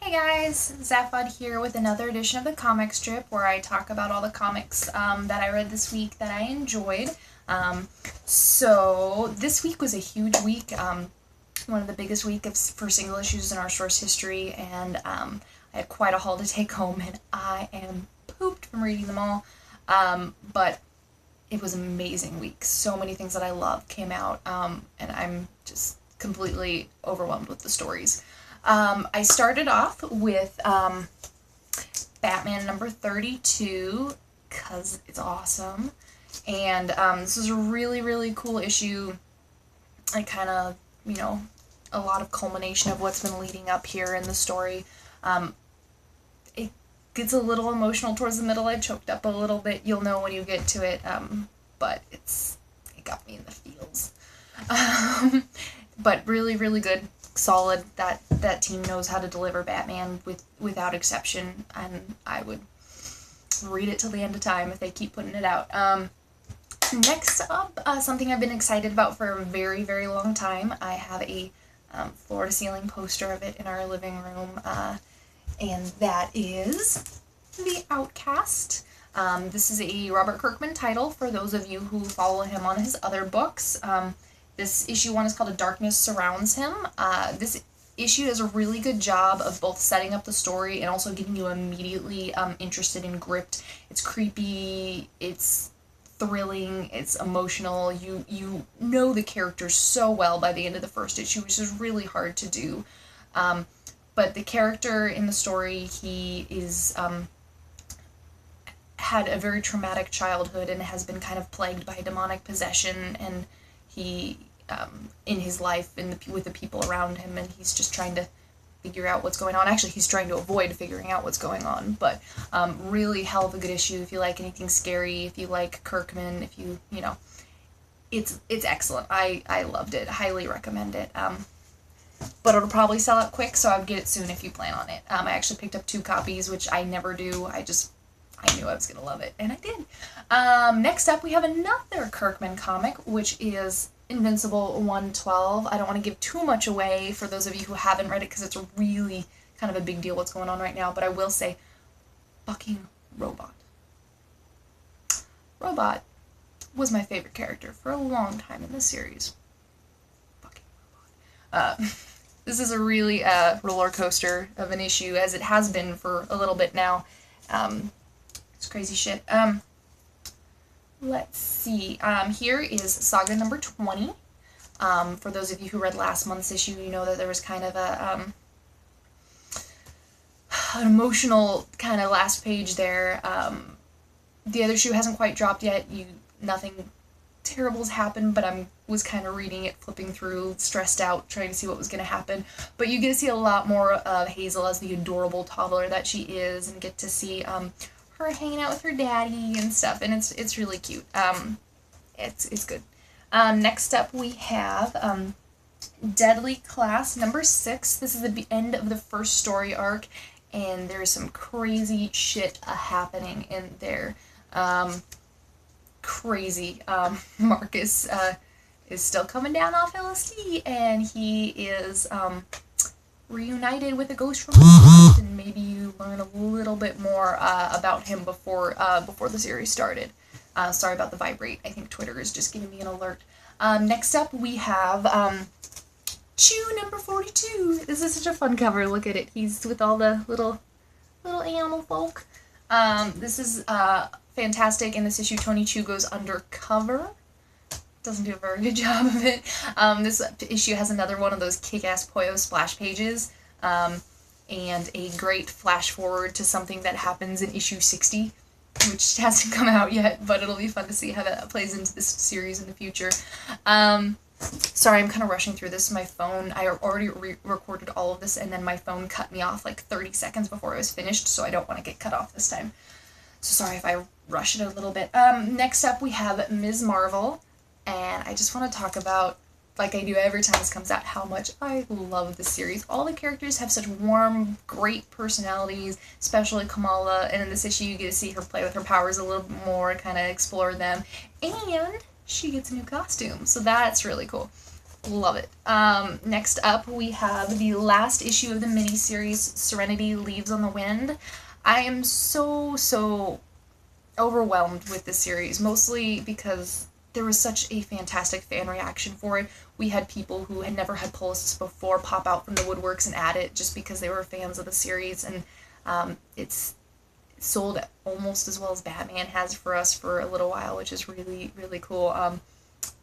Hey guys, Zaphod here with another edition of the comic strip where I talk about all the comics that I read this week that I enjoyed. So this week was a huge week, one of the biggest weeks for single issues in our source history, and I had quite a haul to take home, and I am pooped from reading them all. But it was an amazing week. So many things that I love came out, and I'm just completely overwhelmed with the stories. I started off with Batman number 32 because it's awesome, and this is a really, really cool issue. Like kind of, a lot of culmination of what's been leading up here in the story. It gets a little emotional towards the middle. I choked up a little bit. You'll know when you get to it, but it got me in the feels. But really, really good. Solid. That team knows how to deliver Batman without exception, and I would read it till the end of time if they keep putting it out. Next up, something I've been excited about for a very, very long time. I have a floor-to-ceiling poster of it in our living room, and that is the Outcast. This is a Robert Kirkman title for those of you who follow him on his other books. This issue 1 is called A Darkness Surrounds Him. This issue does a really good job of both setting up the story and also getting you immediately interested and gripped. It's creepy, it's thrilling, it's emotional. You know the characters so well by the end of the first issue, which is really hard to do. But the character in the story, he is had a very traumatic childhood and has been kind of plagued by demonic possession, and he in his life with the people around him, and he's just trying to figure out what's going on. Actually, he's trying to avoid figuring out what's going on, but really hell of a good issue if you like anything scary, if you like Kirkman, if you it's excellent. I loved it. Highly recommend it. But it'll probably sell out quick, so I would get it soon if you plan on it. I actually picked up 2 copies, which I never do. I knew I was going to love it, and I did. Next up, we have another Kirkman comic, which is Invincible 112. I don't want to give too much away for those of you who haven't read it, because it's a really kind of a big deal what's going on right now, but I will say, fucking Robot. Robot was my favorite character for a long time in this series. Fucking Robot. This is a really roller coaster of an issue, as it has been for a little bit now. It's crazy shit. Let's see. Here is Saga number 20. For those of you who read last month's issue, you know that there was kind of an emotional kind of last page there. The other issue hasn't quite dropped yet. Nothing terrible's happened, but I was kind of reading it, flipping through, stressed out, trying to see what was going to happen. But you get to see a lot more of Hazel as the adorable toddler that she is, and get to see her hanging out with her daddy and stuff, and it's really cute. It's good. Next up we have Deadly Class number 6. This is the end of the first story arc, and there's some crazy shit happening in there. Crazy. Marcus is still coming down off LSD, and he is reunited with a ghost from his past, and maybe you learn a little bit more about him before the series started. Sorry about the vibrate. I think Twitter is just giving me an alert. Next up, we have Chew number 42. This is such a fun cover. Look at it. He's with all the little animal folk. This is fantastic. In this issue, Tony Chew goes undercover. Doesn't do a very good job of it. This issue has another one of those kick-ass Poyo splash pages, and a great flash forward to something that happens in issue 60, which hasn't come out yet, but it'll be fun to see how that plays into this series in the future. Sorry, I'm kind of rushing through this. My phone, I already recorded all of this, and then my phone cut me off like 30 seconds before I was finished, so I don't want to get cut off this time. So sorry if I rush it a little bit. Next up, we have Ms. Marvel. And I just want to talk about, like I do every time this comes out, how much I love this series. All the characters have such warm, great personalities, especially Kamala. And in this issue, you get to see her play with her powers a little bit more, kind of explore them. And she gets a new costume, so that's really cool. Love it. Next up, we have the last issue of the miniseries, Serenity Leaves on the Wind. I am so overwhelmed with this series, mostly because there was such a fantastic fan reaction for it. We had people who had never had Pulses before pop out from the woodworks and add it just because they were fans of the series, and it's sold almost as well as Batman has for us for a little while, which is really cool.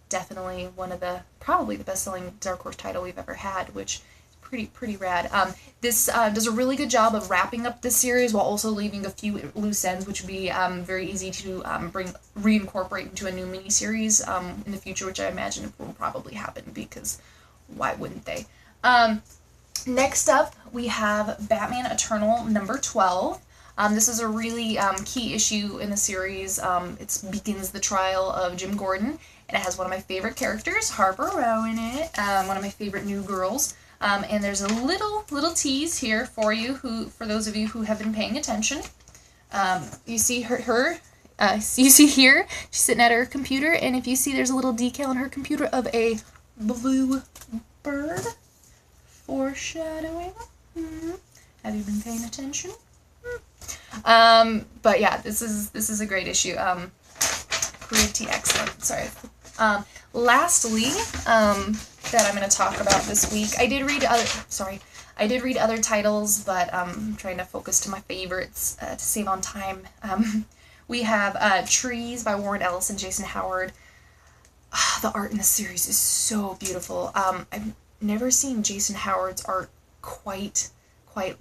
Definitely one of probably the best-selling Dark Horse title we've ever had, which is pretty rad. This does a really good job of wrapping up this series while also leaving a few loose ends, which would be very easy to reincorporate into a new miniseries in the future, which I imagine will probably happen because why wouldn't they? Next up, we have Batman Eternal number 12. This is a really key issue in the series. It begins the trial of Jim Gordon, and it has one of my favorite characters, Harper Row, in it. One of my favorite new girls. And there's a little tease here for you, for those of you who have been paying attention. You see you see here, she's sitting at her computer, and if you see, there's a little decal on her computer of a blue bird. Foreshadowing. Have you been paying attention? But yeah, this is a great issue. Pretty excellent. Sorry. Lastly, that I'm going to talk about this week, I did read other titles, but I'm trying to focus to my favorites to save on time. We have Trees by Warren Ellis and Jason Howard. The art in this series is so beautiful. I've never seen Jason Howard's art quite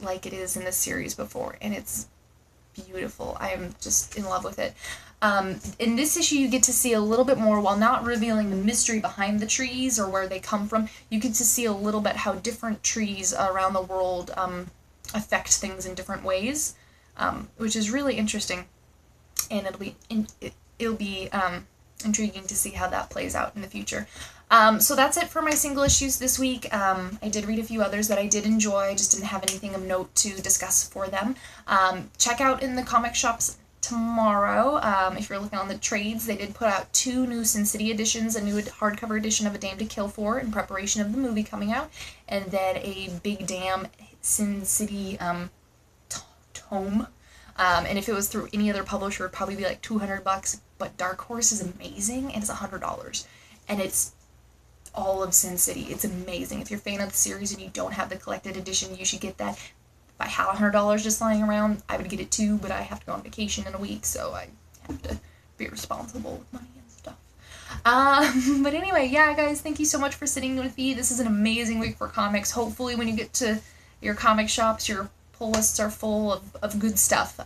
like it is in this series before, and it's beautiful. I am just in love with it. In this issue, you get to see a little bit more, while not revealing the mystery behind the trees or where they come from, you get to see a little bit how different trees around the world affect things in different ways, which is really interesting, and it'll be intriguing to see how that plays out in the future. So that's it for my single issues this week. I did read a few others that I did enjoy, I just didn't have anything of note to discuss for them. Check out in the comic shops tomorrow. If you're looking on the trades, they did put out 2 new Sin City editions, a new hardcover edition of A Dame to Kill For in preparation of the movie coming out, and then a Big Damn Sin City tome. And if it was through any other publisher, it would probably be like $200, but Dark Horse is amazing, and it's $100. And it's all of Sin City. It's amazing. If you're a fan of the series and you don't have the collected edition, you should get that. If I had $100 just lying around, I would get it too, but I have to go on vacation in a week, so I have to be responsible with money and stuff. But anyway, yeah, guys, thank you so much for sitting with me. This is an amazing week for comics. Hopefully when you get to your comic shops, your pull lists are full of good stuff.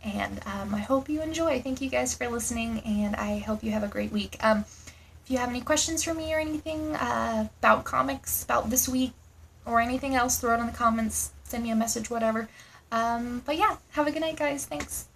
And I hope you enjoy. Thank you guys for listening, and I hope you have a great week. If you have any questions for me or anything about comics, about this week, or anything else, throw it in the comments, send me a message, whatever. But yeah, have a good night, guys. Thanks.